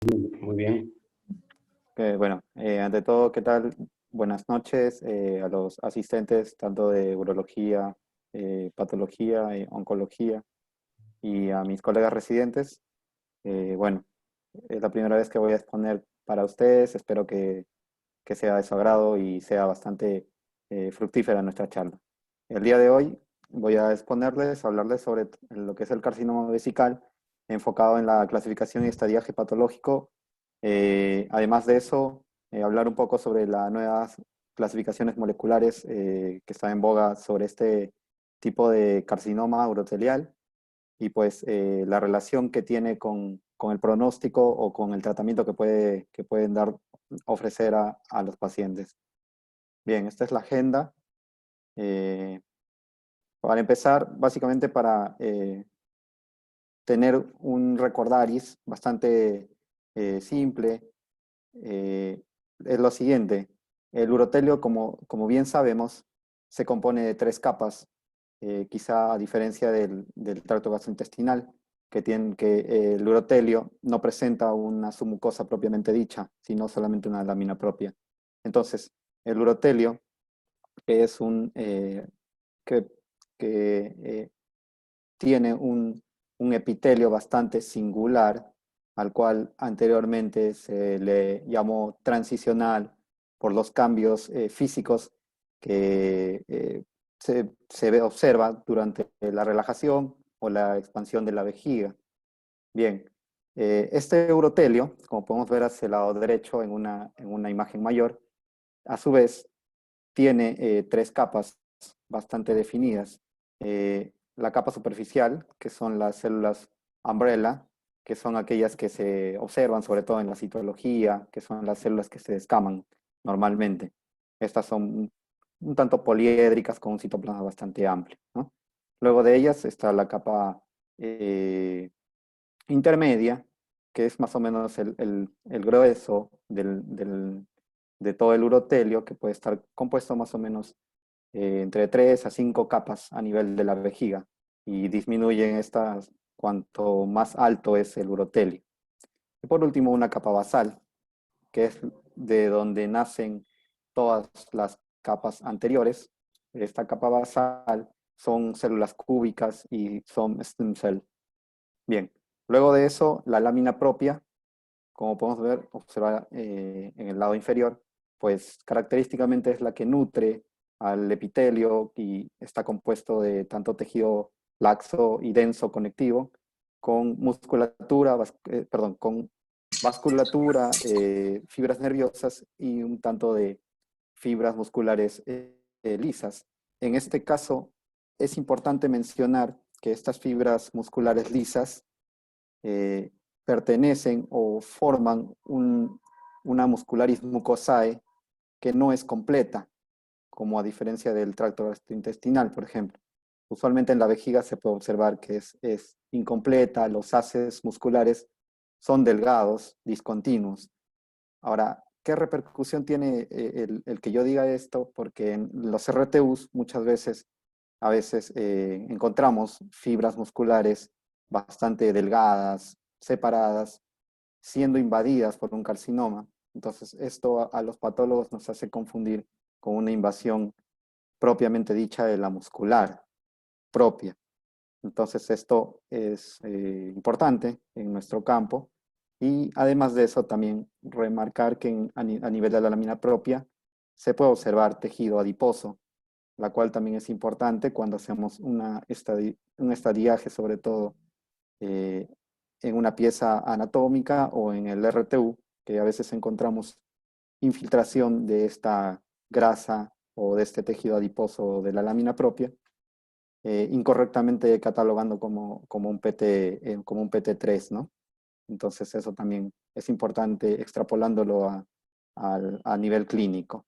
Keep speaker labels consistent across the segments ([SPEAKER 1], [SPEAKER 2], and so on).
[SPEAKER 1] Muy bien.
[SPEAKER 2] Bueno, ante todo, ¿qué tal? Buenas noches a los asistentes tanto de urología, patología, oncología y a mis colegas residentes. Bueno, es la primera vez que voy a exponer para ustedes. Espero que sea de su agrado y sea bastante fructífera nuestra charla. El día de hoy voy a exponerles, hablarles sobre lo que es el carcinoma vesical, enfocado en la clasificación y estadiaje patológico. Además de eso, hablar un poco sobre las nuevas clasificaciones moleculares que están en boga sobre este tipo de carcinoma urotelial y pues la relación que tiene con el pronóstico o con el tratamiento que pueden dar, ofrecer a los pacientes. Bien, esta es la agenda. Eh, para empezar, básicamente para tener un recordaris bastante simple, es lo siguiente. El urotelio, como bien sabemos, se compone de tres capas, quizá a diferencia del tracto gastrointestinal, que el urotelio no presenta una submucosa propiamente dicha, sino solamente una lámina propia. Entonces, el urotelio es que, que tiene un epitelio bastante singular, al cual anteriormente se le llamó transicional por los cambios físicos que observa durante la relajación o la expansión de la vejiga. Bien, este urotelio, como podemos ver hacia el lado derecho en una imagen mayor, a su vez tiene tres capas bastante definidas. La capa superficial, que son las células umbrella, que son aquellas que se observan sobre todo en la citología, que son las células que se descaman normalmente. Estas son un tanto poliédricas con un citoplasma bastante amplio, ¿no? Luego de ellas está la capa intermedia, que es más o menos el grueso de todo el urotelio, que puede estar compuesto más o menos entre 3 a 5 capas a nivel de la vejiga y disminuyen estas cuanto más alto es el urotelio. Y por último, una capa basal, que es de donde nacen todas las capas anteriores. Esta capa basal son células cúbicas y son stem cell. Bien, luego de eso, la lámina propia, como podemos ver, observar en el lado inferior, pues característicamente es la que nutre al epitelio y está compuesto de tanto tejido laxo y denso conectivo, con musculatura, con vasculatura, fibras nerviosas y un tanto de fibras musculares lisas. En este caso, es importante mencionar que estas fibras musculares lisas eh, pertenecen o forman una muscularis mucosae que no es completa, como a diferencia del tracto gastrointestinal, por ejemplo. Usualmente en la vejiga se puede observar que es incompleta, los haces musculares son delgados, discontinuos. Ahora, ¿qué repercusión tiene el que yo diga esto? Porque en los RTUs muchas veces, a veces encontramos fibras musculares bastante delgadas, separadas, siendo invadidas por un carcinoma. Entonces, esto a los patólogos nos hace confundir con una invasión propiamente dicha de la muscular propia. Entonces, esto es importante en nuestro campo. Y además de eso, también remarcar que a nivel de la lámina propia se puede observar tejido adiposo, la cual también es importante cuando hacemos un estadiaje, sobre todo eh, en una pieza anatómica o en el RTU, que a veces encontramos infiltración de esta grasa o de este tejido adiposo de la lámina propia, incorrectamente catalogando como un PT3, ¿no? Entonces eso también es importante extrapolándolo a nivel clínico.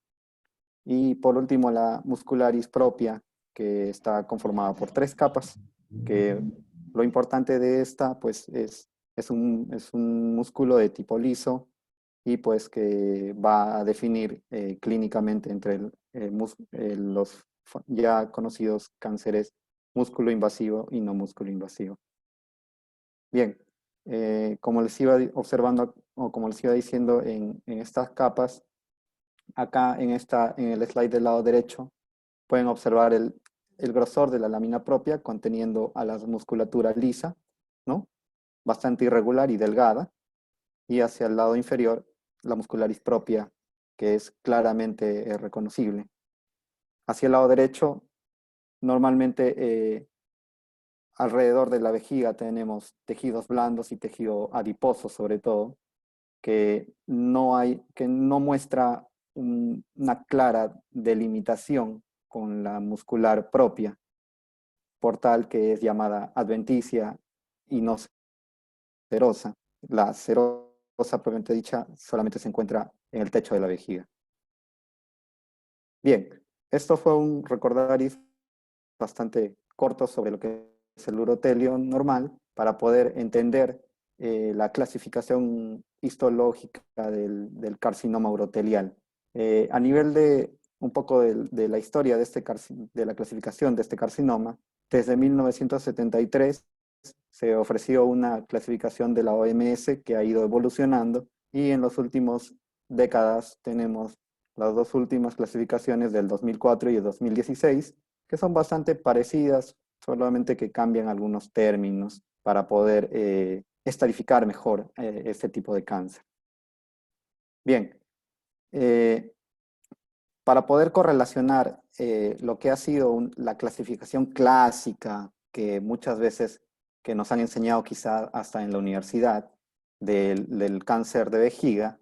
[SPEAKER 2] Y por último, la muscularis propia, que está conformada por tres capas, que lo importante de esta, pues, es un músculo de tipo liso y pues que va a definir clínicamente entre los ya conocidos cánceres músculo invasivo y no músculo invasivo. Bien, como les iba observando o como les iba diciendo, en estas capas, acá en el slide del lado derecho, pueden observar el grosor de la lámina propia conteniendo a la musculatura lisa, ¿no? Bastante irregular y delgada, y hacia el lado inferior la muscularis propia, que es claramente reconocible. Hacia el lado derecho, normalmente alrededor de la vejiga tenemos tejidos blandos y tejido adiposo sobre todo, que no muestra una clara delimitación con la muscular propia, por tal que es llamada adventicia y no serosa. La serosa, propiamente dicha, solamente se encuentra en el techo de la vejiga. Bien, esto fue un recordaris bastante corto sobre lo que es el urotelio normal para poder entender la clasificación histológica del carcinoma urotelial. A nivel de un poco de la historia de la clasificación de este carcinoma, desde 1973 se ofreció una clasificación de la OMS que ha ido evolucionando y en las últimas décadas tenemos las dos últimas clasificaciones del 2004 y el 2016, que son bastante parecidas, solamente que cambian algunos términos para poder estadificar mejor este tipo de cáncer. Bien, eh, para poder correlacionar lo que ha sido la clasificación clásica que muchas veces que nos han enseñado quizá hasta en la universidad del cáncer de vejiga,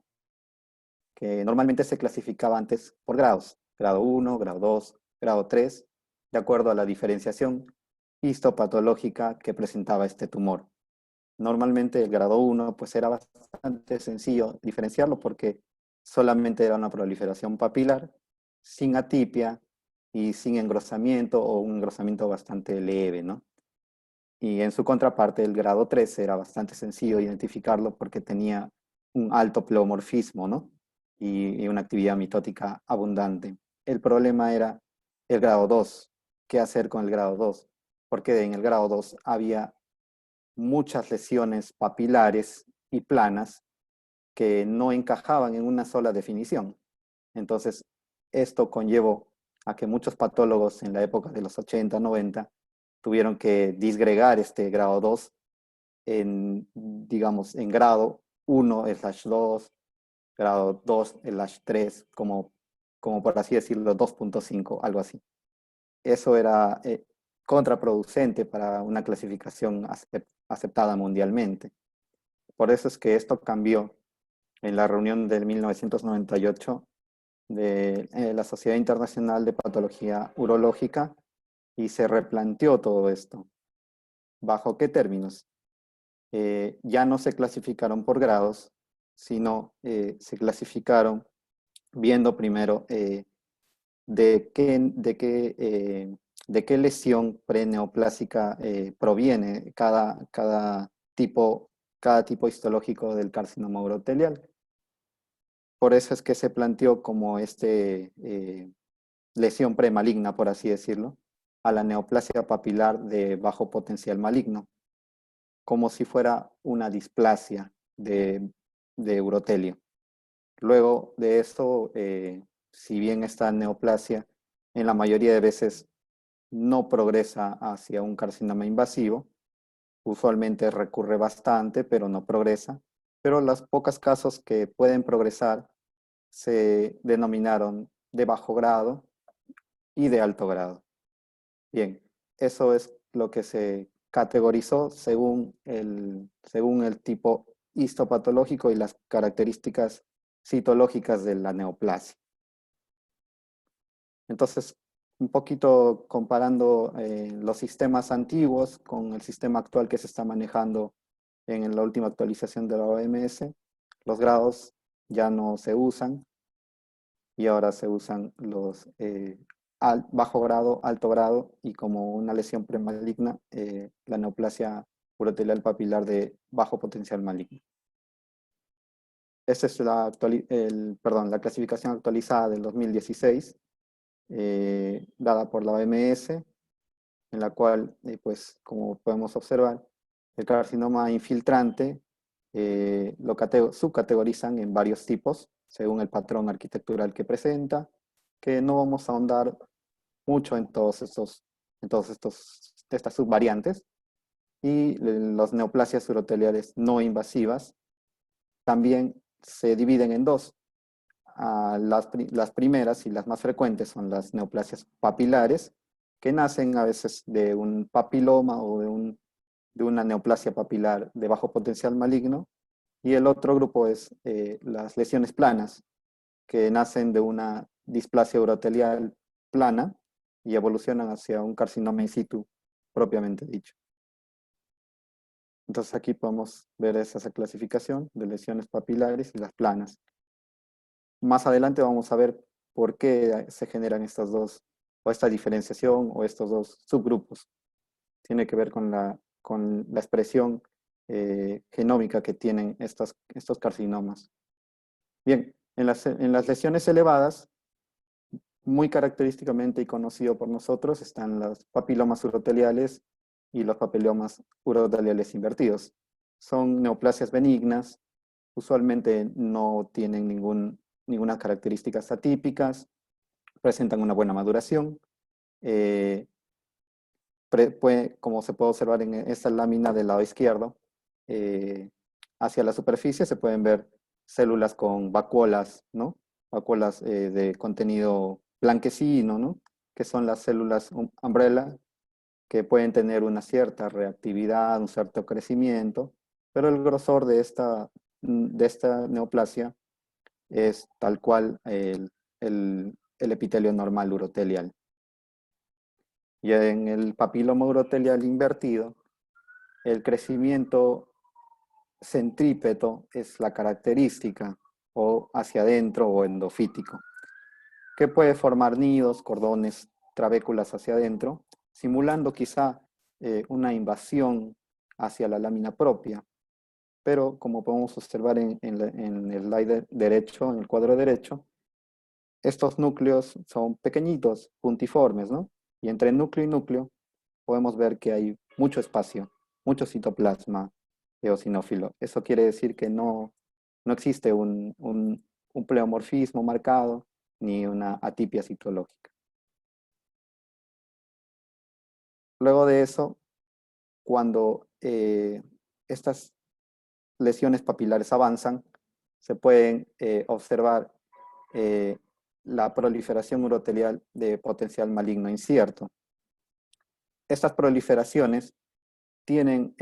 [SPEAKER 2] que normalmente se clasificaba antes por grados, grado 1, grado 2, grado 3, de acuerdo a la diferenciación histopatológica que presentaba este tumor. Normalmente el grado 1 pues era bastante sencillo diferenciarlo porque solamente era una proliferación papilar, sin atipia y sin engrosamiento o un engrosamiento bastante leve, ¿no? Y en su contraparte, el grado 3 era bastante sencillo identificarlo porque tenía un alto pleomorfismo, ¿no? Y una actividad mitótica abundante. El problema era el grado 2. ¿Qué hacer con el grado 2? Porque en el grado 2 había muchas lesiones papilares y planas que no encajaban en una sola definición. Entonces, esto conllevó a que muchos patólogos en la época de los 80, 90 tuvieron que disgregar este grado 2 en, digamos, en grado 1/2, grado 2/3, como por así decirlo, 2.5, algo así. Eso era contraproducente para una clasificación aceptada mundialmente. Por eso es que esto cambió en la reunión del 1998 de la Sociedad Internacional de Patología Urológica y se replanteó todo esto. ¿Bajo qué términos? Ya no se clasificaron por grados, sino se clasificaron viendo primero de qué lesión preneoplásica proviene cada tipo histológico del carcinoma urotelial. Por eso es que se planteó como lesión premaligna, por así decirlo, a la neoplasia papilar de bajo potencial maligno, como si fuera una displasia de urotelio. Luego de esto, si bien esta neoplasia en la mayoría de veces no progresa hacia un carcinoma invasivo, usualmente recurre bastante, pero no progresa, pero las pocas casos que pueden progresar se denominaron de bajo grado y de alto grado. Bien, eso es lo que se categorizó según el tipo histopatológico y las características citológicas de la neoplasia. Entonces, un poquito comparando los sistemas antiguos con el sistema actual que se está manejando en la última actualización de la OMS, los grados ya no se usan y ahora se usan los bajo grado, alto grado y como una lesión premaligna, la neoplasia urotelial papilar de bajo potencial maligno. Esta es la clasificación actualizada del 2016, dada por la OMS, en la cual, pues, como podemos observar, el carcinoma infiltrante subcategorizan en varios tipos, según el patrón arquitectural que presenta, que no vamos a ahondar mucho estas subvariantes. Y las neoplasias uroteliales no invasivas también se dividen en dos. Las primeras y las más frecuentes son las neoplasias papilares, que nacen a veces de un papiloma o de una neoplasia papilar de bajo potencial maligno. Y el otro grupo es las lesiones planas, que nacen de una displasia urotelial plana y evolucionan hacia un carcinoma in situ propiamente dicho. Entonces aquí podemos ver esa clasificación de lesiones papilares y las planas. Más adelante vamos a ver por qué se generan estas dos, o esta diferenciación, o estos dos subgrupos. Tiene que ver con la expresión genómica que tienen estos carcinomas. Bien, en las lesiones elevadas, muy característicamente y conocido por nosotros, están los papilomas uroteliales y los papilomas uroteliales invertidos. Son neoplasias benignas, usualmente no tienen ninguna características atípicas, presentan una buena maduración. Como se puede observar en esta lámina del lado izquierdo, hacia la superficie se pueden ver células con vacuolas, ¿no? Vacuolas de contenido blanquecino, ¿no? Que son las células umbrella, que pueden tener una cierta reactividad, un cierto crecimiento, pero el grosor de esta neoplasia es tal cual el epitelio normal urotelial. Y en el papiloma urotelial invertido, el crecimiento centrípeto es la característica, o hacia adentro o endofítico, que puede formar nidos, cordones, trabéculas hacia adentro, simulando quizá una invasión hacia la lámina propia. Pero como podemos observar en el slide derecho, en el cuadro derecho, estos núcleos son pequeñitos, puntiformes, ¿no? Y entre núcleo y núcleo podemos ver que hay mucho espacio, mucho citoplasma eosinófilo. Eso quiere decir que no existe un pleomorfismo marcado ni una atipia citológica. Luego de eso, cuando estas lesiones papilares avanzan, se pueden observar la proliferación urotelial de potencial maligno incierto. Estas proliferaciones tienen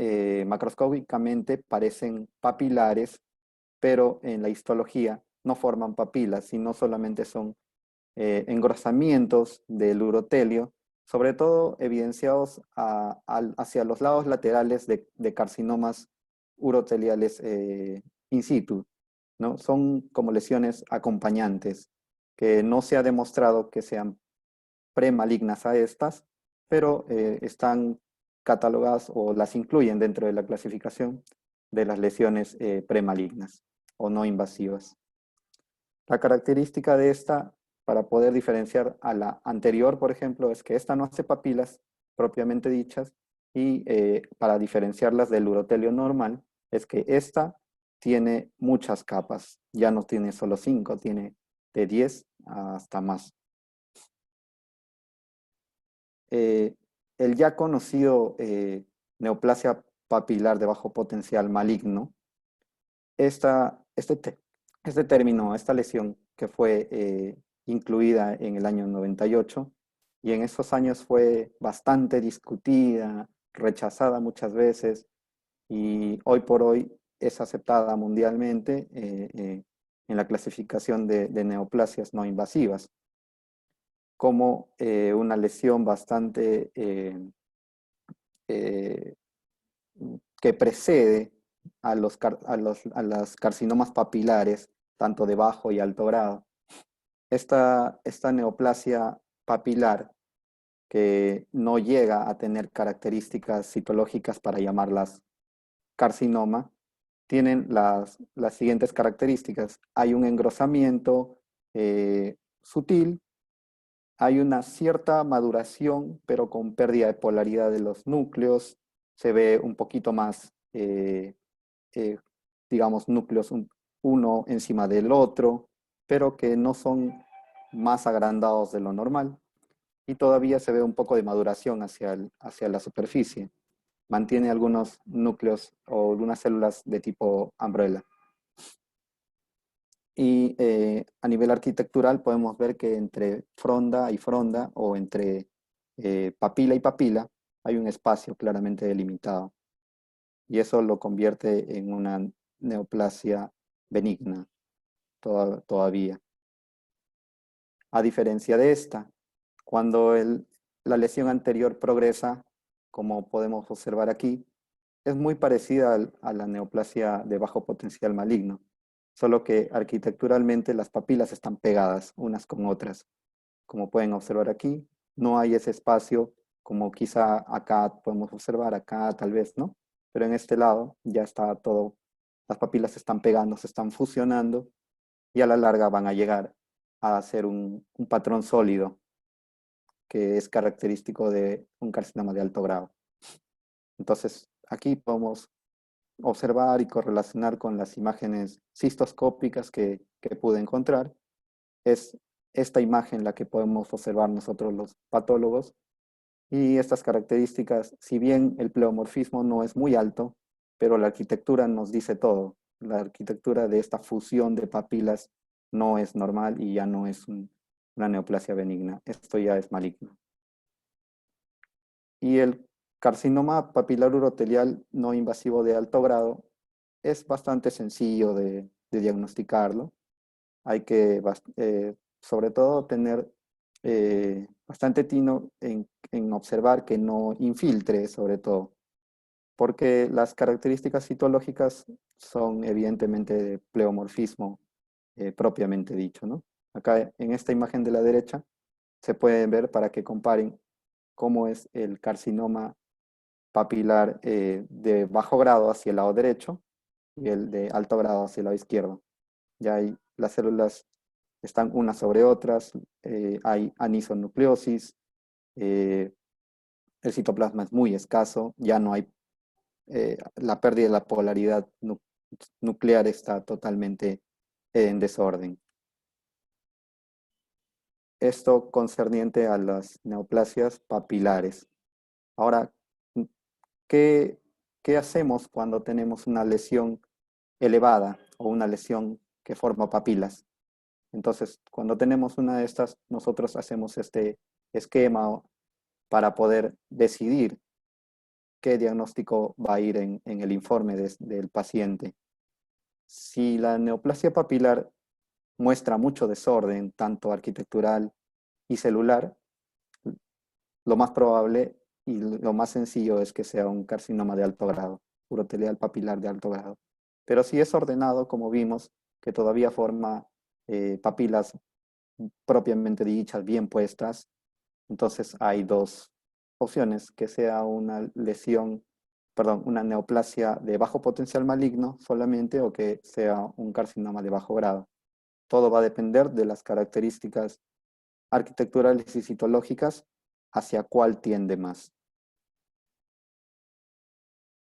[SPEAKER 2] macroscópicamente, parecen papilares, pero en la histología no forman papilas, sino solamente son engrosamientos del urotelio, sobre todo evidenciados hacia los lados laterales de carcinomas uroteliales in situ, ¿no? Son como lesiones acompañantes, que no se ha demostrado que sean premalignas a estas, pero están catalogadas o las incluyen dentro de la clasificación de las lesiones premalignas o no invasivas. La característica de esta, para poder diferenciar a la anterior, por ejemplo, es que esta no hace papilas propiamente dichas, y para diferenciarlas del urotelio normal, es que esta tiene muchas capas, ya no tiene solo 5, tiene de 10 hasta más. El ya conocido neoplasia papilar de bajo potencial maligno, este término, esta lesión que fue incluida en el año 98, y en esos años fue bastante discutida, rechazada muchas veces, y hoy por hoy es aceptada mundialmente en la clasificación de neoplasias no invasivas como una lesión bastante eh, que precede a las carcinomas papilares, tanto de bajo y alto grado. Esta neoplasia papilar, que no llega a tener características citológicas para llamarlas carcinoma, tienen las siguientes características. Hay un engrosamiento sutil, hay una cierta maduración, pero con pérdida de polaridad de los núcleos. Se ve un poquito más digamos, núcleos uno encima del otro, pero que no son más agrandados de lo normal. Y todavía se ve un poco de maduración hacia la superficie. Mantiene algunos núcleos o algunas células de tipo umbrella. Y a nivel arquitectural podemos ver que entre fronda y fronda o entre papila y papila hay un espacio claramente delimitado. Y eso lo convierte en una neoplasia benigna todavía. A diferencia de esta, cuando la lesión anterior progresa, como podemos observar aquí, es muy parecida a la neoplasia de bajo potencial maligno, solo que arquitecturalmente las papilas están pegadas unas con otras. Como pueden observar aquí, no hay ese espacio como quizá acá podemos observar, acá tal vez, ¿no? Pero en este lado ya está todo, las papilas se están pegando, se están fusionando y a la larga van a llegar a hacer un patrón sólido que es característico de un carcinoma de alto grado. Entonces, aquí podemos observar y correlacionar con las imágenes cistoscópicas que pude encontrar. Es esta imagen la que podemos observar nosotros los patólogos. Y estas características, si bien el pleomorfismo no es muy alto, pero la arquitectura nos dice todo. La arquitectura de esta fusión de papilas no es normal y ya no es una neoplasia benigna. Esto ya es maligno. Y el carcinoma papilar urotelial no invasivo de alto grado es bastante sencillo de diagnosticarlo. Hay que, sobre todo, tener bastante tino en observar que no infiltre, sobre todo, porque las características citológicas son evidentemente de pleomorfismo propiamente dicho, ¿no? Acá en esta imagen de la derecha se pueden ver para que comparen cómo es el carcinoma papilar de bajo grado hacia el lado derecho y el de alto grado hacia el lado izquierdo. Ya hay las células están unas sobre otras, hay anisonucleosis, el citoplasma es muy escaso, ya no hay, la pérdida de la polaridad nuclear está totalmente en desorden. Esto concerniente a las neoplasias papilares. Ahora, ¿qué, qué hacemos cuando tenemos una lesión elevada o una lesión que forma papilas? Entonces, cuando tenemos una de estas, nosotros hacemos este esquema para poder decidir qué diagnóstico va a ir en el informe del paciente. Si la neoplasia papilar muestra mucho desorden, tanto arquitectural y celular, lo más probable y lo más sencillo es que sea un carcinoma de alto grado, urotelial papilar de alto grado. Pero si es ordenado, como vimos, que todavía forma papilas propiamente dichas, bien puestas, entonces hay dos opciones, que sea una lesión, perdón, una neoplasia de bajo potencial maligno solamente o que sea un carcinoma de bajo grado. Todo va a depender de las características arquitecturales y citológicas hacia cuál tiende más.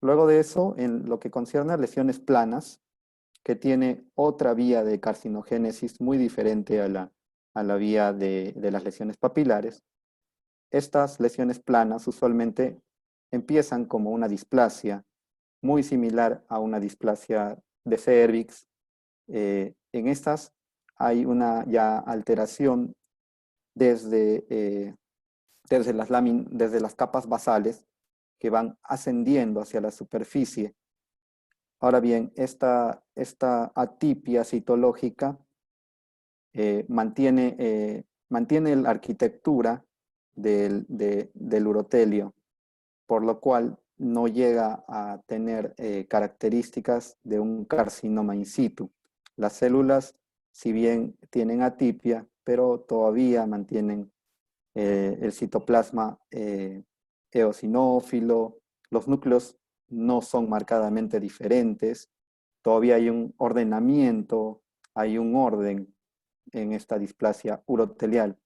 [SPEAKER 2] Luego de eso, en lo que concierne a lesiones planas, que tiene otra vía de carcinogénesis muy diferente a la vía de las lesiones papilares, estas lesiones planas usualmente empiezan como una displasia, muy similar a una displasia de cervix. En estas hay una ya alteración desde, desde las capas basales que van ascendiendo hacia la superficie. Ahora bien, esta atipia citológica mantiene la arquitectura del urotelio, por lo cual no llega a tener características de un carcinoma in situ. Las células, si bien tienen atipia, pero todavía mantienen el citoplasma eosinófilo, los núcleos no son marcadamente diferentes, todavía hay un ordenamiento, hay un orden en esta displasia urotelial,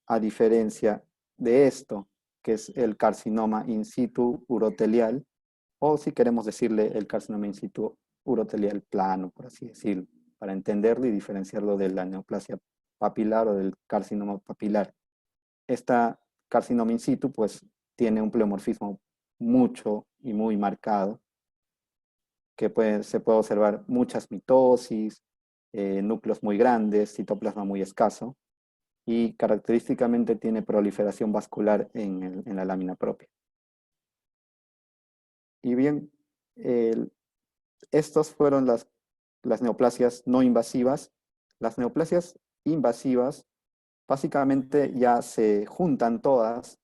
[SPEAKER 2] a diferencia de esto, que es el carcinoma in situ urotelial, o si queremos decirle el carcinoma in situ urotelial plano, por así decirlo, para entenderlo y diferenciarlo de la neoplasia papilar o del carcinoma papilar. Esta carcinoma in situ, pues, tiene un pleomorfismo mucho y muy marcado, que se puede observar muchas mitosis, núcleos muy grandes, citoplasma muy escaso, y característicamente tiene proliferación vascular en la lámina propia. Y bien, estos fueron las neoplasias no invasivas. Las neoplasias invasivas básicamente ya se juntan todas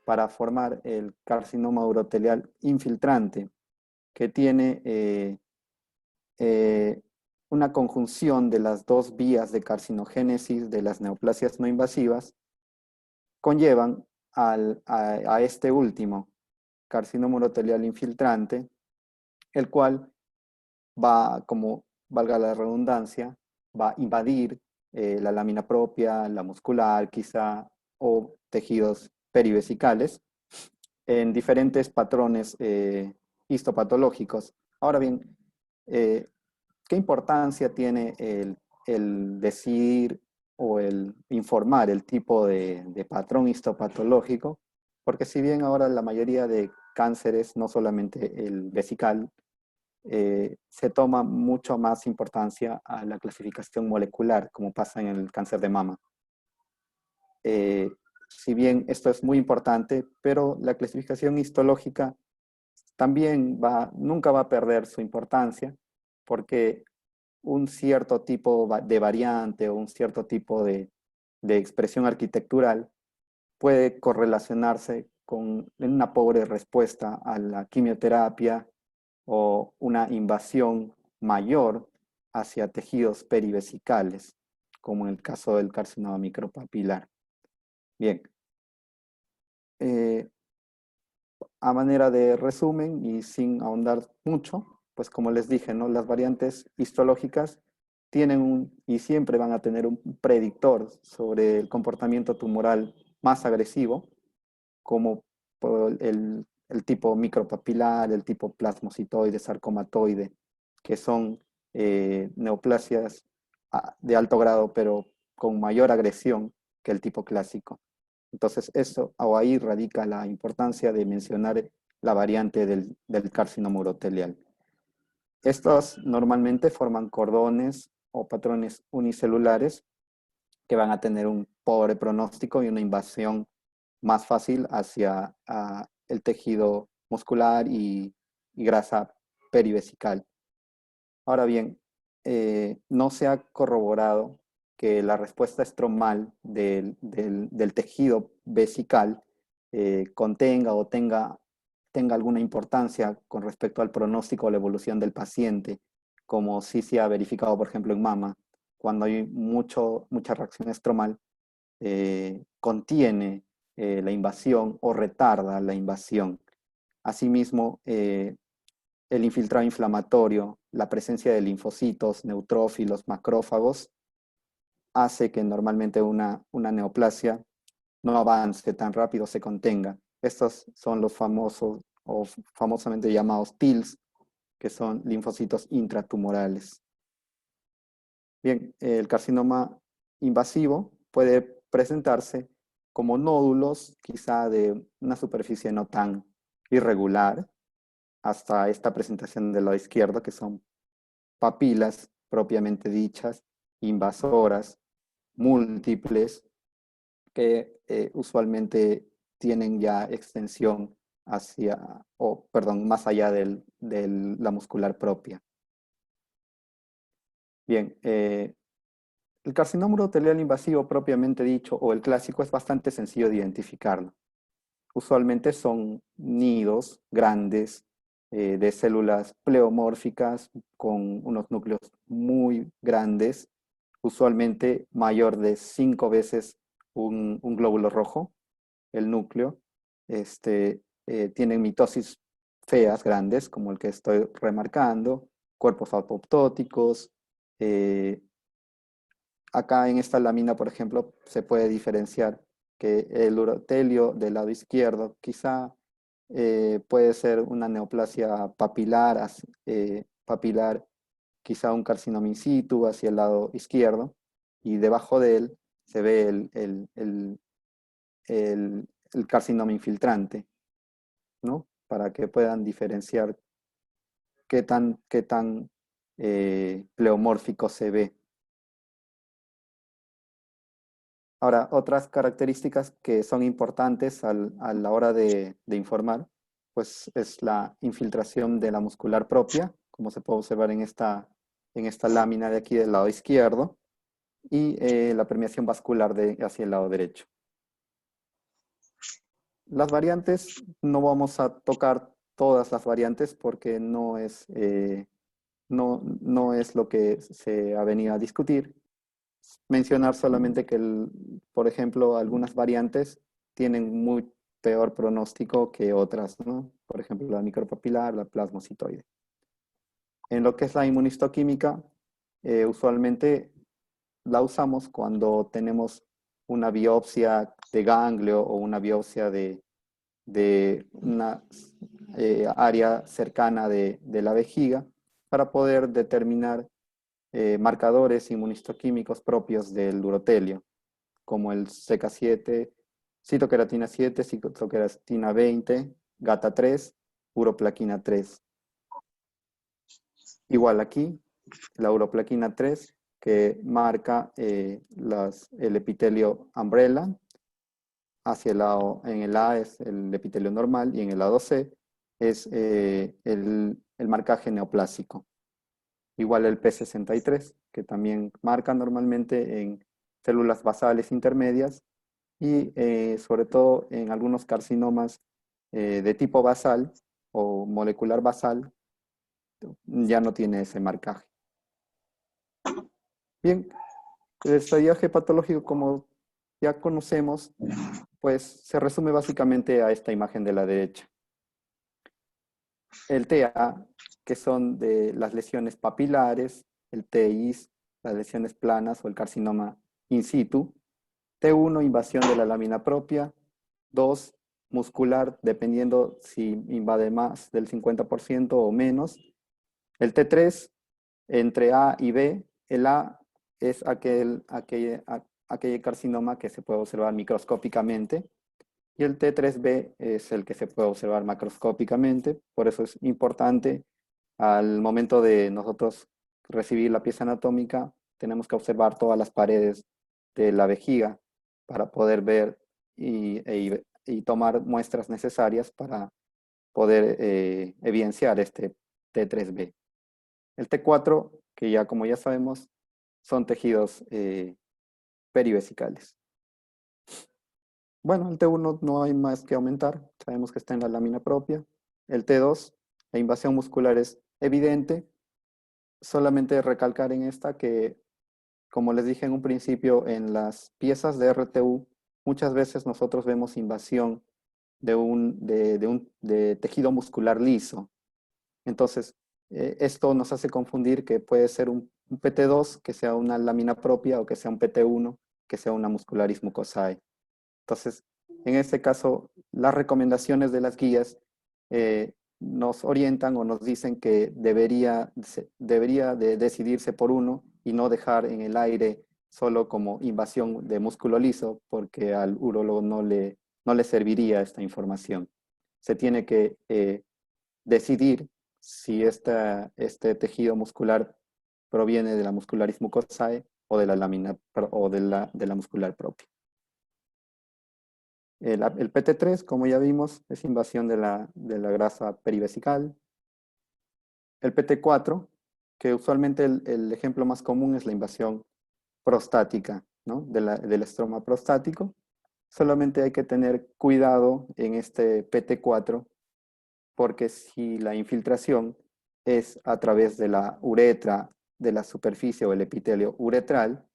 [SPEAKER 2] para formar el carcinoma urotelial infiltrante, que tiene una conjunción de las dos vías de carcinogénesis de las neoplasias no invasivas, conllevan a este último carcinoma urotelial infiltrante, el cual va, como valga la redundancia, va a invadir la lámina propia, la muscular quizá, o tejidos perivesicales en diferentes patrones histopatológicos. Ahora bien, ¿qué importancia tiene el decidir o el informar el tipo de patrón histopatológico? Porque si bien ahora la mayoría de cánceres, no solamente el vesical, se toma mucho más importancia a la clasificación molecular, como pasa en el cáncer de mama. Si bien esto es muy importante, pero la clasificación histológica también nunca va a perder su importancia, porque un cierto tipo de variante o un cierto tipo de expresión arquitectural puede correlacionarse con una pobre respuesta a la quimioterapia o una invasión mayor hacia tejidos perivesicales, como en el caso del carcinoma micropapilar. Bien, eh, a manera de resumen y sin ahondar mucho, pues como les dije, ¿no? Las variantes histológicas tienen y siempre van a tener un predictor sobre el comportamiento tumoral más agresivo, como el tipo micropapilar, el tipo plasmocitoide, sarcomatoide, que son neoplasias de alto grado, pero con mayor agresión que el tipo clásico. Entonces, eso, o ahí radica la importancia de mencionar la variante del carcinoma urotelial. Estos normalmente forman cordones o patrones unicelulares que van a tener un pobre pronóstico y una invasión más fácil hacia el tejido muscular y grasa perivesical. Ahora bien, no se ha corroborado que la respuesta estromal del tejido vesical contenga o tenga alguna importancia con respecto al pronóstico o la evolución del paciente, como sí se ha verificado, por ejemplo, en mama, cuando hay mucha reacción estromal, contiene la invasión o retarda la invasión. Asimismo, el infiltrado inflamatorio, la presencia de linfocitos, neutrófilos, macrófagos, hace que normalmente una neoplasia no avance tan rápido, se contenga. Estos son los famosos o famosamente llamados TILs, que son linfocitos intratumorales. Bien, el carcinoma invasivo puede presentarse como nódulos, quizá de una superficie no tan irregular, hasta esta presentación del lado izquierdo, que son papilas propiamente dichas, invasoras, múltiples, que usualmente tienen ya extensión más allá de la muscular propia. Bien, el carcinoma urotelial invasivo propiamente dicho, o el clásico, es bastante sencillo de identificarlo. Usualmente son nidos grandes de células pleomórficas con unos núcleos muy grandes, usualmente mayor de 5 veces un glóbulo rojo, el núcleo. Tienen mitosis feas, grandes, como el que estoy remarcando, cuerpos apoptóticos. Acá en esta lámina, por ejemplo, se puede diferenciar que el urotelio del lado izquierdo quizá puede ser una neoplasia papilar, papilar, quizá un carcinoma in situ hacia el lado izquierdo, y debajo de él se ve el carcinoma infiltrante, ¿no? Para que puedan diferenciar qué tan pleomórfico se ve. Ahora, otras características que son importantes a la hora de informar, pues es la infiltración de la muscular propia, como se puede observar en esta lámina de aquí del lado izquierdo, y la permeación vascular hacia el lado derecho. Las variantes, no vamos a tocar todas las variantes porque no es lo que se ha venido a discutir. Mencionar solamente que, por ejemplo, algunas variantes tienen muy peor pronóstico que otras, ¿no? Por ejemplo, la micropapilar, la plasmocitoide. En lo que es la inmunistoquímica, usualmente la usamos cuando tenemos una biopsia de ganglio o una biopsia de una área cercana de la vejiga para poder determinar marcadores inmunistoquímicos propios del urotelio, como el CK7, citoqueratina 7, citoqueratina 20, GATA3, uroplaquina 3. Igual aquí, la uroplaquina 3, que marca el epitelio umbrella. Hacia el lado, en el A es el epitelio normal y en el lado C es el marcaje neoplásico. Igual el P63, que también marca normalmente en células basales intermedias y sobre todo en algunos carcinomas de tipo basal o molecular basal, ya no tiene ese marcaje. Bien, el estadiaje patológico, como ya conocemos, pues se resume básicamente a esta imagen de la derecha. El TA, que son de las lesiones papilares, el TIs, las lesiones planas o el carcinoma in situ. T1, invasión de la lámina propia. 2, muscular, dependiendo si invade más del 50% o menos. El T3, entre A y B. El A es aquel carcinoma que se puede observar microscópicamente. Y el T3B es el que se puede observar macroscópicamente. Por eso es importante, al momento de nosotros recibir la pieza anatómica, tenemos que observar todas las paredes de la vejiga para poder ver y tomar muestras necesarias para poder evidenciar este T3B. El T4, que ya como ya sabemos, son tejidos perivesicales. Bueno, el T1 no hay más que aumentar, sabemos que está en la lámina propia. El T2, la invasión muscular es evidente, solamente recalcar en esta que, como les dije en un principio, en las piezas de RTU, muchas veces nosotros vemos invasión de tejido muscular liso. Entonces, esto nos hace confundir que puede ser un PT2 que sea una lámina propia o que sea un PT1 que sea una muscularis mucosae. Entonces, en este caso, las recomendaciones de las guías nos orientan o nos dicen que debería de decidirse por uno y no dejar en el aire solo como invasión de músculo liso, porque al urólogo no le serviría esta información. Se tiene que decidir si este tejido muscular proviene de la muscularis mucosae o de la lámina o de la muscular propia. El PT3, como ya vimos, es invasión de la grasa perivesical. El PT4, que usualmente el ejemplo más común es la invasión prostática, ¿no? Del estroma prostático. Solamente hay que tener cuidado en este PT4, porque si la infiltración es a través de la uretra, de la superficie o el epitelio uretral,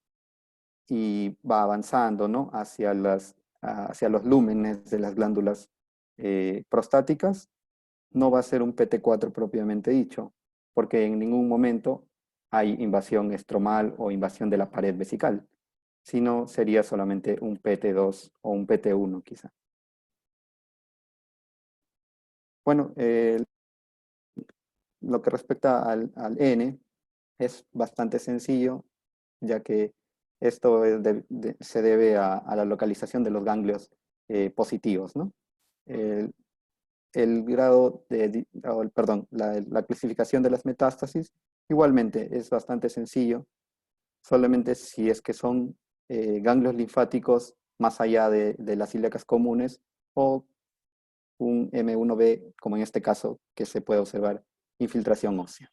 [SPEAKER 2] y va avanzando, ¿no? hacia los lúmenes de las glándulas prostáticas, no va a ser un PT4 propiamente dicho, porque en ningún momento hay invasión estromal o invasión de la pared vesical, sino sería solamente un PT2 o un PT1 quizá. Bueno, lo que respecta al N, es bastante sencillo, ya que esto se debe a la localización de los ganglios positivos, ¿no? El, el grado perdón, la clasificación de las metástasis igualmente es bastante sencillo, solamente si es que son ganglios linfáticos más allá de las cílicas comunes o un M1B, como en este caso, que se puede observar infiltración ósea.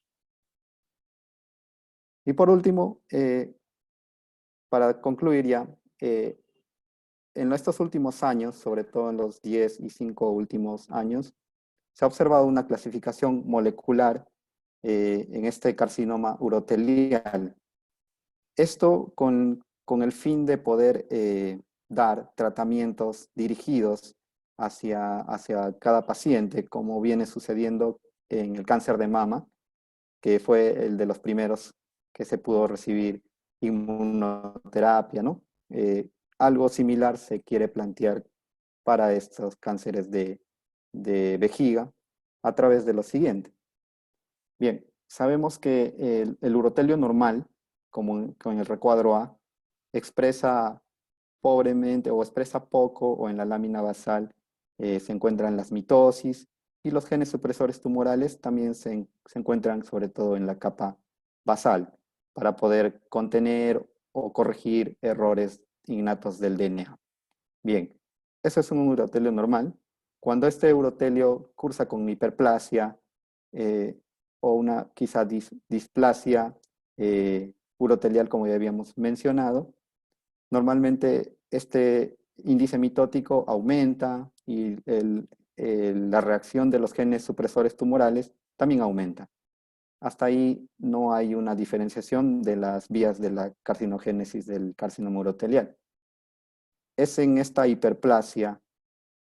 [SPEAKER 2] Y por último, para concluir ya, en estos últimos años, sobre todo en los 10 y 5 últimos años, se ha observado una clasificación molecular en este carcinoma urotelial. Esto con el fin de poder dar tratamientos dirigidos hacia cada paciente, como viene sucediendo en el cáncer de mama, que fue el de los primeros que se pudo recibir inmunoterapia, ¿no? Algo similar se quiere plantear para estos cánceres de vejiga a través de lo siguiente. Bien, sabemos que el urotelio normal, como en el recuadro A, expresa pobremente o expresa poco o en la lámina basal se encuentran las mitosis y los genes supresores tumorales también se encuentran sobre todo en la capa basal para poder contener o corregir errores innatos del DNA. Bien, eso es un urotelio normal. Cuando este urotelio cursa con hiperplasia eh, o una quizá displasia urotelial, como ya habíamos mencionado, normalmente este índice mitótico aumenta y la reacción de los genes supresores tumorales también aumenta. Hasta ahí no hay una diferenciación de las vías de la carcinogénesis del carcinoma urotelial. Es en esta hiperplasia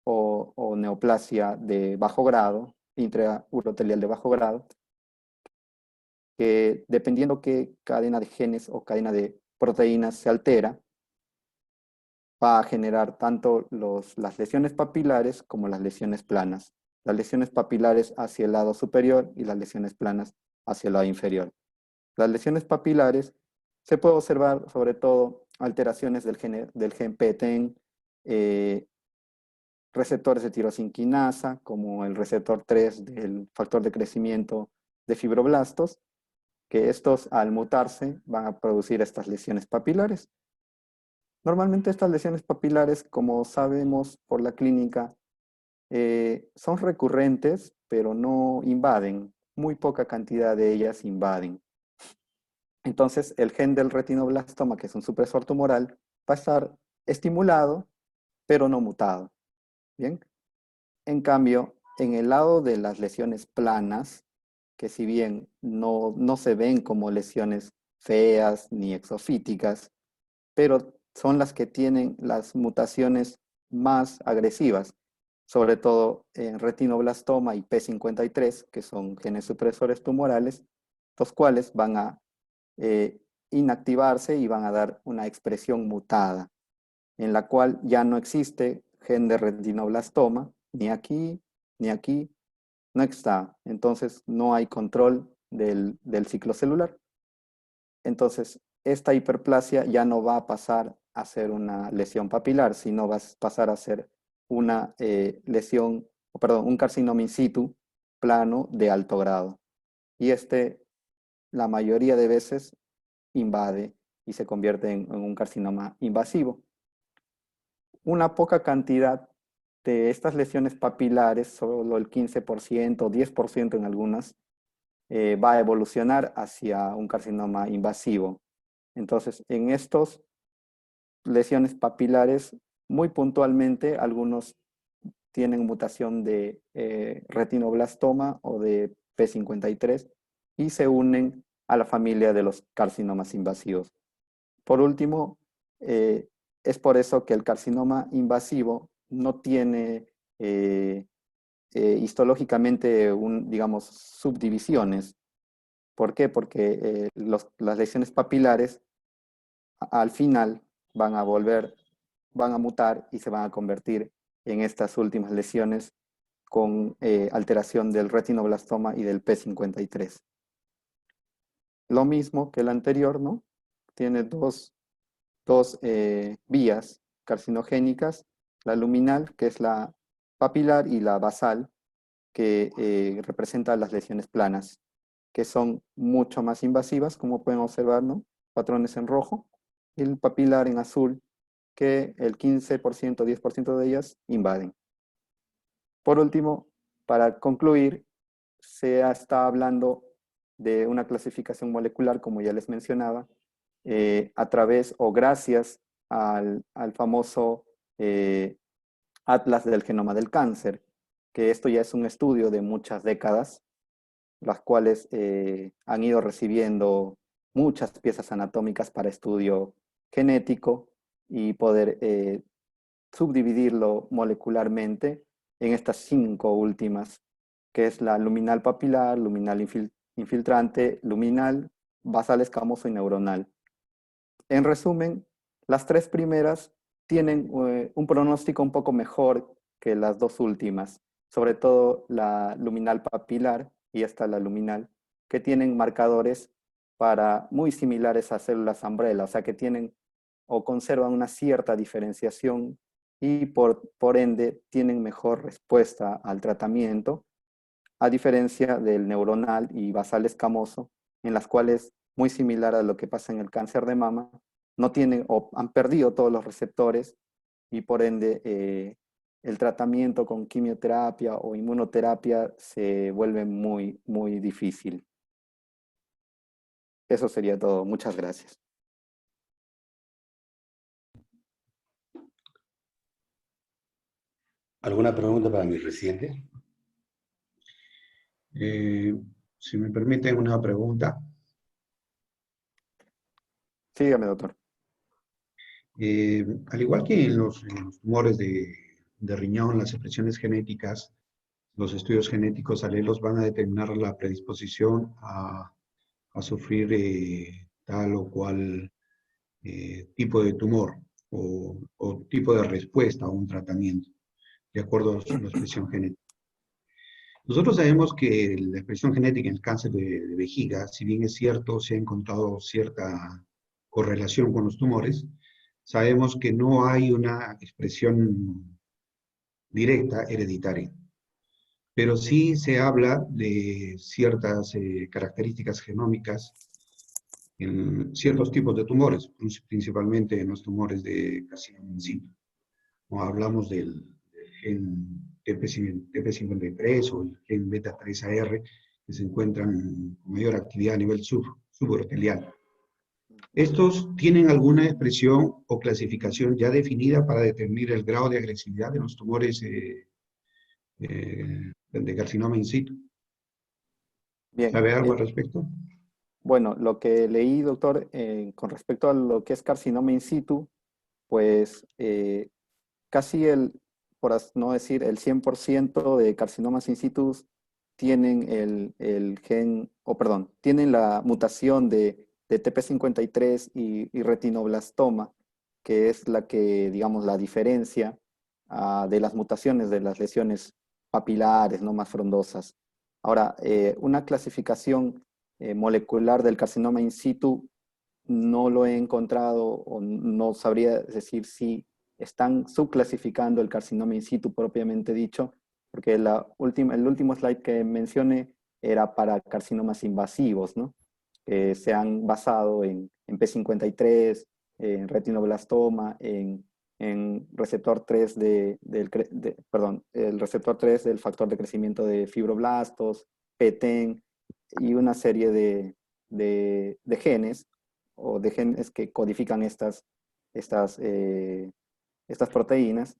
[SPEAKER 2] o neoplasia de bajo grado, intraurotelial de bajo grado, que dependiendo qué cadena de genes o cadena de proteínas se altera, va a generar tanto las lesiones papilares como las lesiones planas. Las lesiones papilares hacia el lado superior y las lesiones planas hacia el lado inferior. Las lesiones papilares se puede observar sobre todo alteraciones del gen PTEN, receptores de tirosinquinasa, como el receptor 3 del factor de crecimiento de fibroblastos, que estos al mutarse van a producir estas lesiones papilares. Normalmente estas lesiones papilares, como sabemos por la clínica, son recurrentes, pero no invaden. Muy poca cantidad de ellas invaden. Entonces, el gen del retinoblastoma, que es un supresor tumoral, va a estar estimulado, pero no mutado. ¿Bien? En cambio, en el lado de las lesiones planas, que si bien no se ven como lesiones feas ni exofíticas, pero son las que tienen las mutaciones más agresivas, sobre todo en retinoblastoma y P53, que son genes supresores tumorales, los cuales van a inactivarse y van a dar una expresión mutada, en la cual ya no existe gen de retinoblastoma, ni aquí, ni aquí, no está. Entonces no hay control del ciclo celular. Entonces, esta hiperplasia ya no va a pasar a ser una lesión papilar, sino va a pasar a ser una lesión, perdón, un carcinoma in situ plano de alto grado. Y la mayoría de veces, invade y se convierte en un carcinoma invasivo. Una poca cantidad de estas lesiones papilares, solo el 15% o 10% en algunas, va a evolucionar hacia un carcinoma invasivo. Entonces, en estas lesiones papilares, muy puntualmente, algunos tienen mutación de retinoblastoma o de P53 y se unen a la familia de los carcinomas invasivos. Por último, es por eso que el carcinoma invasivo no tiene histológicamente, digamos, subdivisiones. ¿Por qué? Porque las lesiones papilares al final van a mutar y se van a convertir en estas últimas lesiones con alteración del retinoblastoma y del P53. Lo mismo que el anterior, ¿no? Tiene dos vías carcinogénicas, la luminal, que es la papilar, y la basal, que representa las lesiones planas, que son mucho más invasivas, como pueden observar, ¿no? Patrones en rojo, y el papilar en azul, que el 15%, 10% de ellas invaden. Por último, para concluir, se está hablando de una clasificación molecular, como ya les mencionaba, a través o gracias al famoso Atlas del Genoma del Cáncer, que esto ya es un estudio de muchas décadas, las cuales han ido recibiendo muchas piezas anatómicas para estudio genético y poder subdividirlo molecularmente en estas 5 últimas, que es la luminal papilar, luminal infiltrante, luminal, basal escamoso y neuronal. En resumen, las 3 primeras tienen un pronóstico un poco mejor que las 2 últimas, sobre todo la luminal papilar y hasta la luminal, que tienen marcadores muy similares a células umbrella, o sea que tienen o conservan una cierta diferenciación y por ende tienen mejor respuesta al tratamiento, a diferencia del neuronal y basal escamoso, en las cuales, muy similar a lo que pasa en el cáncer de mama, no tienen o han perdido todos los receptores y por ende el tratamiento con quimioterapia o inmunoterapia se vuelve muy, muy difícil. Eso sería todo. Muchas gracias.
[SPEAKER 1] ¿Alguna pregunta para mi residente?
[SPEAKER 3] Si me permiten una pregunta.
[SPEAKER 2] Sígame, doctor.
[SPEAKER 3] Al igual que en los tumores de riñón, las expresiones genéticas, los estudios genéticos alelos van a determinar la predisposición a sufrir tal o cual tipo de tumor o tipo de respuesta a un tratamiento, de acuerdo a la expresión genética. Nosotros sabemos que la expresión genética en el cáncer de vejiga, si bien es cierto, se ha encontrado cierta correlación con los tumores, sabemos que no hay una expresión directa hereditaria, pero sí se habla de ciertas características genómicas en ciertos tipos de tumores, principalmente en los tumores de carcinoma in situ. O hablamos del gen TP53 o el gen beta 3AR, que se encuentran con mayor actividad a nivel subortelial. ¿Estos tienen alguna expresión o clasificación ya definida para determinar el grado de agresividad de los tumores de carcinoma in situ?
[SPEAKER 2] Bien.
[SPEAKER 3] ¿Sabe algo al respecto?
[SPEAKER 2] Bueno, lo que leí, doctor, con respecto a lo que es carcinoma in situ, pues casi por no decir el 100% de carcinomas in situ tienen el gen, o perdón, tienen la mutación de TP53 y retinoblastoma, que es la que, digamos, la diferencia de las mutaciones de las lesiones papilares, no más frondosas. Ahora, una clasificación molecular del carcinoma in situ no lo he encontrado o no sabría decir si están subclasificando el carcinoma in situ propiamente dicho, porque el último slide que mencioné era para carcinomas invasivos, ¿no? Se han basado en P53, en retinoblastoma, en receptor 3 perdón, el receptor 3 del factor de crecimiento de fibroblastos, PTEN y una serie de genes o de genes que codifican estas, estas proteínas,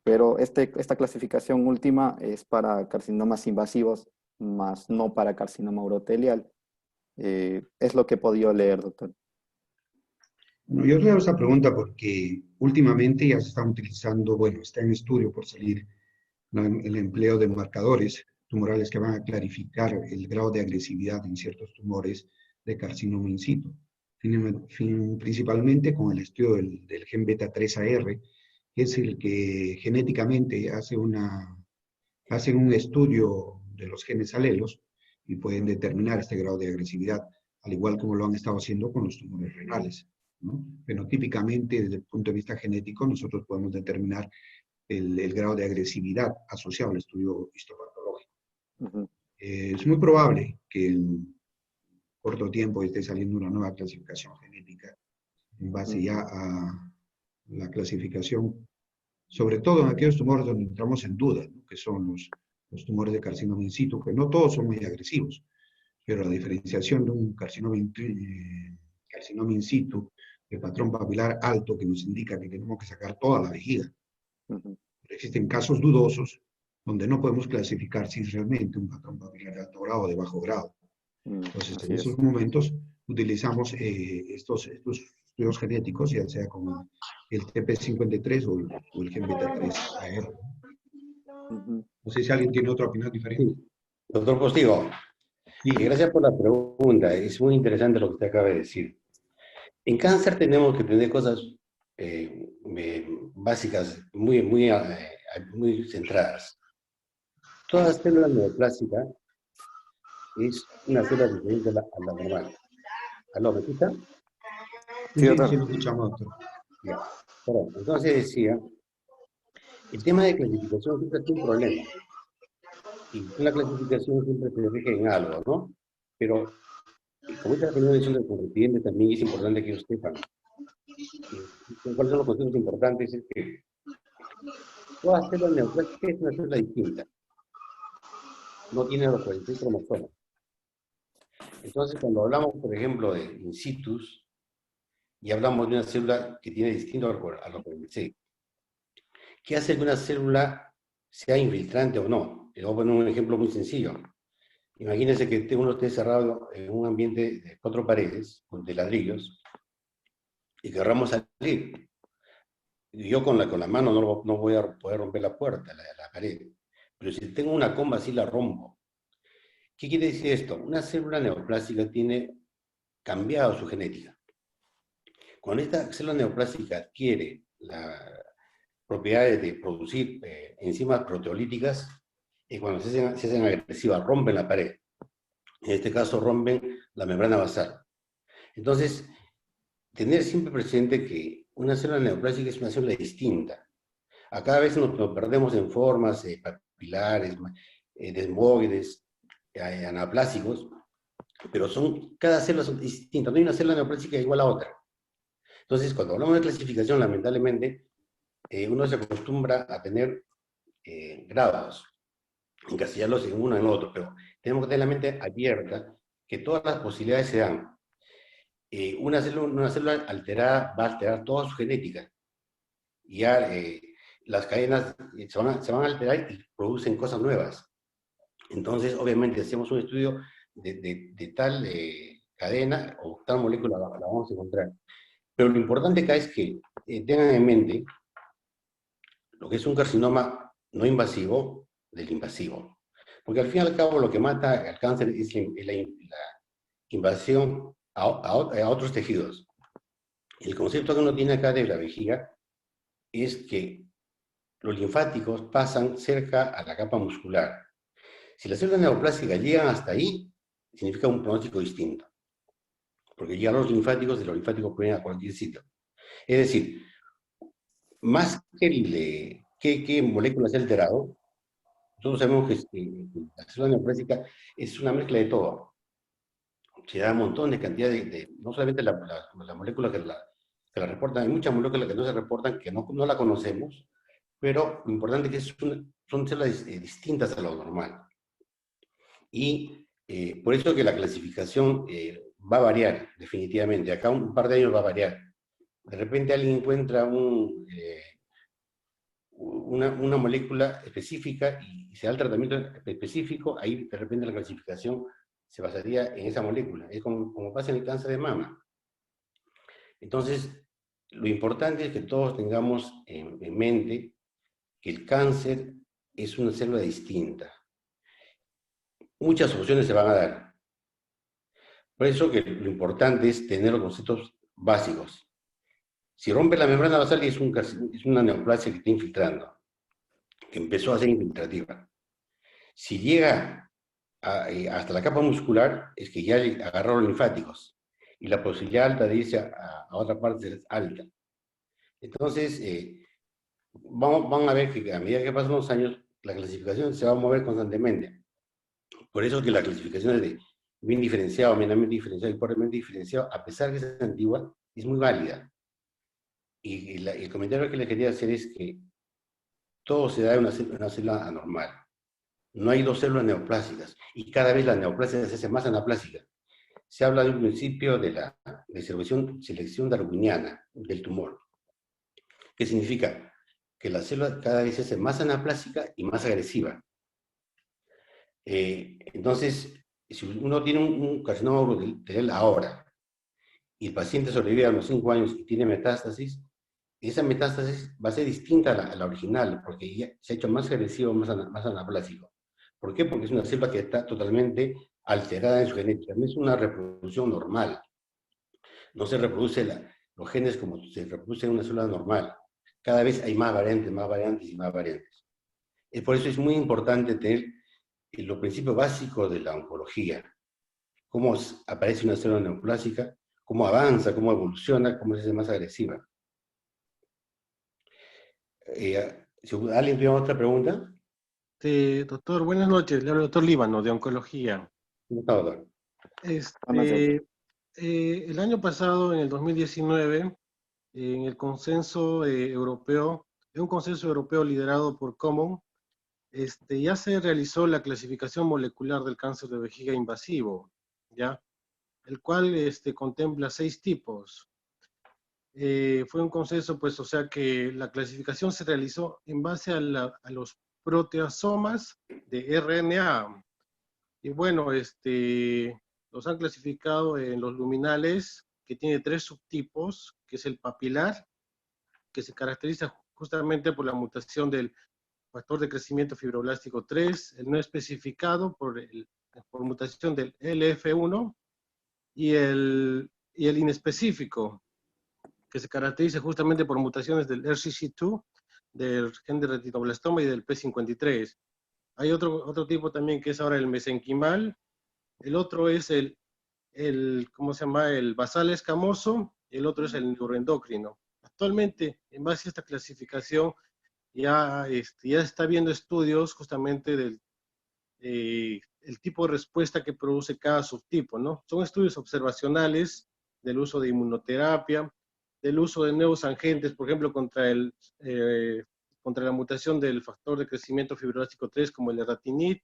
[SPEAKER 2] pero esta clasificación última es para carcinomas invasivos, más no para carcinoma urotelial. Es lo que he podido leer, doctor.
[SPEAKER 3] Bueno, yo le hago esa pregunta porque últimamente ya se están utilizando, bueno, está en estudio por salir, ¿no?, el empleo de marcadores tumorales que van a clarificar el grado de agresividad en ciertos tumores de carcinoma in situ. Principalmente con el estudio del gen beta 3AR, que es el que genéticamente hace una hacen un estudio de los genes alelos y pueden determinar este grado de agresividad, al igual como lo han estado haciendo con los tumores renales, ¿no? Fenotípicamente, desde el punto de vista genético, nosotros podemos determinar el grado de agresividad asociado al estudio histopatológico.
[SPEAKER 2] Ujú.
[SPEAKER 3] Es muy probable que en corto tiempo esté saliendo una nueva clasificación genética en base ya a la clasificación, sobre todo en aquellos tumores donde entramos en duda, ¿no? Que son los tumores de carcinoma in situ, que no todos son muy agresivos, pero la diferenciación de un carcinoma in situ de patrón papilar alto que nos indica que tenemos que sacar toda la vejiga.
[SPEAKER 2] Ujú.
[SPEAKER 3] Existen casos dudosos donde no podemos clasificar si es realmente un patrón papilar de alto grado o de bajo grado. Entonces,
[SPEAKER 2] Así
[SPEAKER 3] en esos
[SPEAKER 2] es.
[SPEAKER 3] momentos utilizamos estos estudios genéticos, ya sea con el TP53 o el gen beta 3AR.
[SPEAKER 2] Ujú.
[SPEAKER 3] No sé si alguien tiene otra opinión diferente.
[SPEAKER 1] Sí. Doctor Postigo,
[SPEAKER 3] Sí,
[SPEAKER 1] gracias por la pregunta. Es muy interesante lo que usted acaba de decir. En cáncer tenemos que tener cosas básicas muy centradas. Toda célula neoplástica es una célula diferente a la normal. ¿Aló, me escucha?
[SPEAKER 2] Sí, doctor.
[SPEAKER 3] sí, lo escuchamos, doctor.
[SPEAKER 1] Ya. Perdón. Entonces decía, el tema de clasificación siempre es un problema. Y la clasificación siempre se rige en algo, ¿no? Pero, como esta reunión de del contribuyente, también es importante que ustedes sepan cuáles son los conceptos importantes. Es que toda célula neoplástica es una célula distinta. No tiene los 46 cromosomas. Entonces, cuando hablamos, por ejemplo, de in situs, y hablamos de una célula que tiene distinto a los 46, ¿qué hace que una célula sea infiltrante o no? Les voy a poner un ejemplo muy sencillo. Imagínense que uno esté cerrado en un ambiente de 4 paredes, de ladrillos, y querramos salir. Yo con la mano no voy a poder romper la puerta, la pared. Pero si tengo una comba, sí la rompo. ¿Qué quiere decir esto? Una célula neoplástica tiene cambiado su genética. Cuando esta célula neoplástica adquiere las propiedades de producir enzimas proteolíticas, y cuando se hacen agresivas, rompen la pared. En este caso, rompen la membrana basal. Entonces, tener siempre presente que una célula neoplástica es una célula distinta. A cada vez nos perdemos en formas papilares, desmoides, anaplásicos, pero cada célula es distinta. No hay una célula neoplástica igual a otra. Entonces, cuando hablamos de clasificación, lamentablemente, uno se acostumbra a tener grados, encasillarlos en uno en otro, pero tenemos que tener la mente abierta, que todas las posibilidades se dan. Una célula alterada va a alterar toda su genética. Y ya las cadenas se van a alterar y producen cosas nuevas. Entonces, obviamente, hacemos un estudio de tal cadena o tal molécula la vamos a encontrar. Pero lo importante acá es que tengan en mente lo que es un carcinoma no invasivo del invasivo. Porque al fin y al cabo lo que mata al cáncer es la invasión a otros tejidos. El concepto que uno tiene acá de la vejiga es que los linfáticos pasan cerca a la capa muscular. Si las células neoplásicas llegan hasta ahí, significa un pronóstico distinto. Porque llegan los linfáticos y los linfáticos pueden ir a cualquier sitio. Es decir, más que qué molécula se ha alterado, nosotros sabemos que la célula neoplásica es una mezcla de todo. Se da un montón de cantidad no solamente la molécula que la reportan, hay muchas moléculas que no se reportan, que no la conocemos, pero lo importante es que son células distintas a lo normal. Y por eso que la clasificación va a variar, definitivamente. Acá un par de años va a variar. De repente alguien encuentra una molécula específica y se da el tratamiento específico, ahí de repente la clasificación se basaría en esa molécula. Es como pasa en el cáncer de mama. Entonces, lo importante es que todos tengamos en mente que el cáncer es una célula distinta. Muchas opciones se van a dar. Por eso que lo importante es tener los conceptos básicos. Si rompe la membrana basal es una neoplasia que está infiltrando, que empezó a ser infiltrativa. Si llega hasta la capa muscular, es que ya agarró los linfáticos. Y la posibilidad alta de irse a otra parte es alta. Entonces, van a ver que a medida que pasan los años, la clasificación se va a mover constantemente. Por eso que la clasificación de bien diferenciado, medianamente diferenciado y pobremente diferenciado, a pesar de que es antigua, es muy válida. Y el comentario que le quería hacer es que todo se da en una célula anormal. No hay dos células neoplásicas, y cada vez la neoplasia se hace más anaplástica. Se habla de un principio de la selección darwiniana del tumor, que significa que la célula cada vez se hace más anaplásica y más agresiva. Entonces, si uno tiene un carcinoma urotelel ahora, y el paciente sobrevive a los 5 años y tiene metástasis, esa metástasis va a ser distinta a la original, porque ya se ha hecho más agresivo, más anaplásico. ¿Por qué? Porque es una célula que está totalmente alterada en su genética. No es una reproducción normal. No se reproduce los genes como se reproduce en una célula normal. Cada vez hay más variantes, más variantes y más variantes. Por eso es muy importante tener los principios básicos de la oncología. Cómo aparece una célula neoplásica, cómo avanza, cómo evoluciona, cómo se hace más agresiva. Si alguien tiene otra pregunta.
[SPEAKER 4] Doctor, buenas noches. Le habla el doctor Líbano, de Oncología.
[SPEAKER 1] ¿Cómo está, doctor?
[SPEAKER 4] El año pasado, en el 2019, en el consenso europeo, un consenso europeo liderado por Common, ya se realizó la clasificación molecular del cáncer de vejiga invasivo, ¿ya? El cual contempla 6 tipos. Fue un consenso, pues, o sea que la clasificación se realizó en base a los proteasomas de RNA. Y bueno, los han clasificado en los luminales, que tiene 3 subtipos, que es el papilar, que se caracteriza justamente por la mutación del factor de crecimiento fibroblástico 3, el no especificado por mutación del LF1, y el inespecífico, que se caracteriza justamente por mutaciones del RCC2, del gen de retinoblastoma y del P53. Hay otro tipo también que es ahora el mesenquimal. El otro es ¿cómo se llama? El basal escamoso, y el otro es el neuroendocrino. Actualmente, en base a esta clasificación, ya está viendo estudios justamente del el tipo de respuesta que produce cada subtipo, ¿no? Son estudios observacionales del uso de inmunoterapia, del uso de nuevos agentes, por ejemplo, contra la mutación del factor de crecimiento fibroblástico 3, como el erratinib.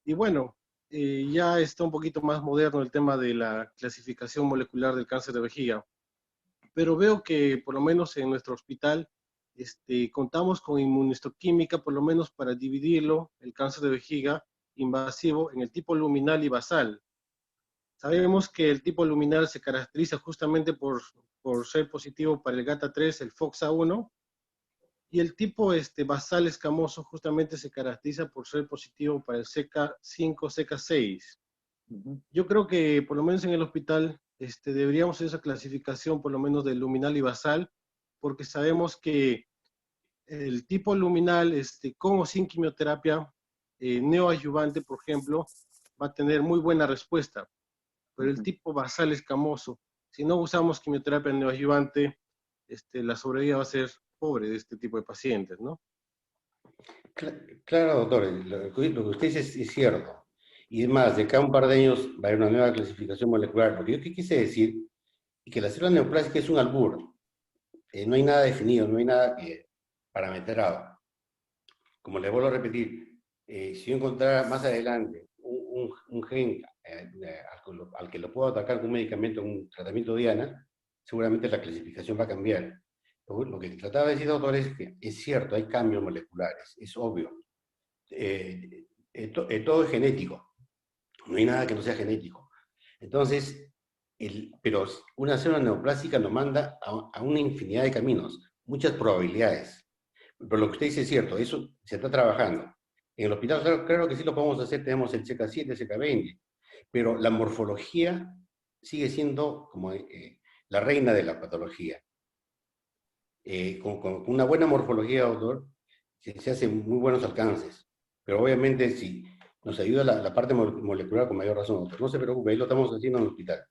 [SPEAKER 4] Y bueno, ya está un poquito más moderno el tema de la clasificación molecular del cáncer de vejiga. Pero veo que, por lo menos en nuestro hospital, contamos con inmunohistoquímica, por lo menos para dividirlo, el cáncer de vejiga invasivo, en el tipo luminal y basal. Sabemos que el tipo luminal se caracteriza justamente por ser positivo para el GATA3, el FOXA1, y el tipo basal escamoso justamente se caracteriza por ser positivo para el CK5, CK6. Yo creo que por lo menos en el hospital deberíamos hacer esa clasificación por lo menos de luminal y basal, porque sabemos que el tipo luminal con o sin quimioterapia neoadyuvante, por ejemplo, va a tener muy buena respuesta, pero el tipo basal escamoso, si no usamos quimioterapia neoadyuvante, la sobrevida va a ser pobre de este tipo de pacientes, ¿no?
[SPEAKER 1] Claro, doctor, lo que usted dice es cierto. Y es más, de cada un par de años va a haber una nueva clasificación molecular. Lo que yo quise decir es que la célula neoplásica es un albur. No hay nada definido, no hay nada parametrado. Como le vuelvo a repetir, si yo encontrara más adelante un gen al que lo puedo atacar con un medicamento, un tratamiento diana, seguramente la clasificación va a cambiar. Lo que trataba de decir, doctor, es que es cierto, hay cambios moleculares, es obvio. Todo es genético, no hay nada que no sea genético. Entonces, pero una célula neoplásica nos manda a una infinidad de caminos, muchas probabilidades. Pero lo que usted dice es cierto, eso se está trabajando. En el hospital, claro que sí lo podemos hacer, tenemos el CK7, CK20, pero la morfología sigue siendo como la reina de la patología. Con una buena morfología, doctor, se hacen muy buenos alcances. Pero obviamente si nos ayuda la parte molecular con mayor razón, doctor. No se preocupe, ahí lo estamos haciendo en el hospital.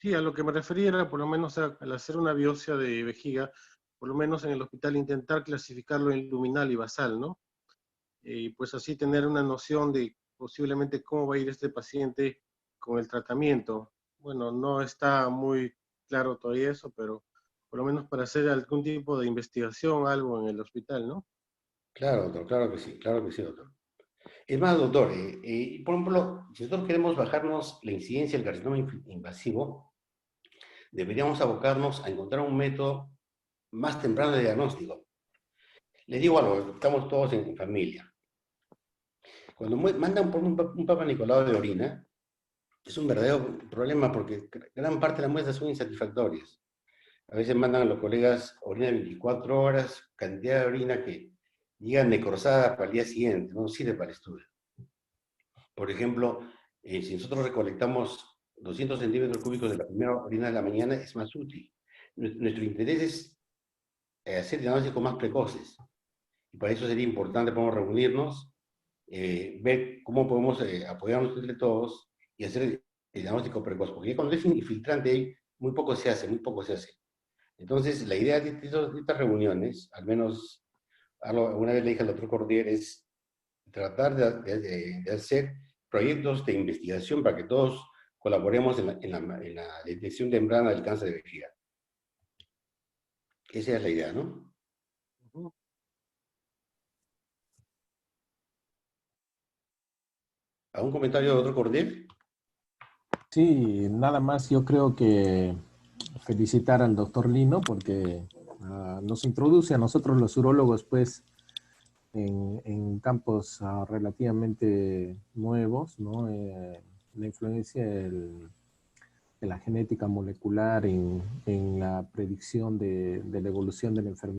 [SPEAKER 4] Sí, a lo que me refería era por lo menos al hacer una biopsia de vejiga, por lo menos en el hospital intentar clasificarlo en luminal y basal, ¿no? Y pues así tener una noción de posiblemente cómo va a ir este paciente con el tratamiento. Bueno, no está muy claro todavía eso, pero por lo menos para hacer algún tipo de investigación, algo en el hospital, ¿no?
[SPEAKER 1] Claro, doctor, claro que sí, doctor. Es más, doctor, por ejemplo, si nosotros queremos bajarnos la incidencia del carcinoma invasivo, deberíamos abocarnos a encontrar un método más temprano de diagnóstico. Les digo algo, estamos todos en familia. Cuando mandan por un Papa Nicolau de orina, es un verdadero problema porque gran parte de las muestras son insatisfactorias. A veces mandan a los colegas orina de 24 horas, cantidad de orina que llegan necrosada para el día siguiente, no sirve para el estudio. Por ejemplo, si nosotros recolectamos 200 centímetros cúbicos de la primera orina de la mañana, es más útil. Nuestro interés es hacer diagnósticos más precoces. Y para eso sería importante, podemos reunirnos, ver cómo podemos apoyarnos entre todos y hacer el diagnóstico precoz. Porque cuando es infiltrante, muy poco se hace, muy poco se hace. Entonces, la idea de estas reuniones, al menos alguna vez le dije al doctor Cordier, es tratar de hacer proyectos de investigación para que todos colaboremos en la detección temprana del cáncer de vejiga. Esa es la idea, ¿no?
[SPEAKER 4] Ujú.
[SPEAKER 1] ¿Algún comentario, doctor Cordier?
[SPEAKER 5] Sí, nada más yo creo que felicitar al doctor Lino porque nos introduce a nosotros los urólogos pues en campos relativamente nuevos, ¿no? La influencia de la genética molecular en la predicción de la evolución de la enfermedad.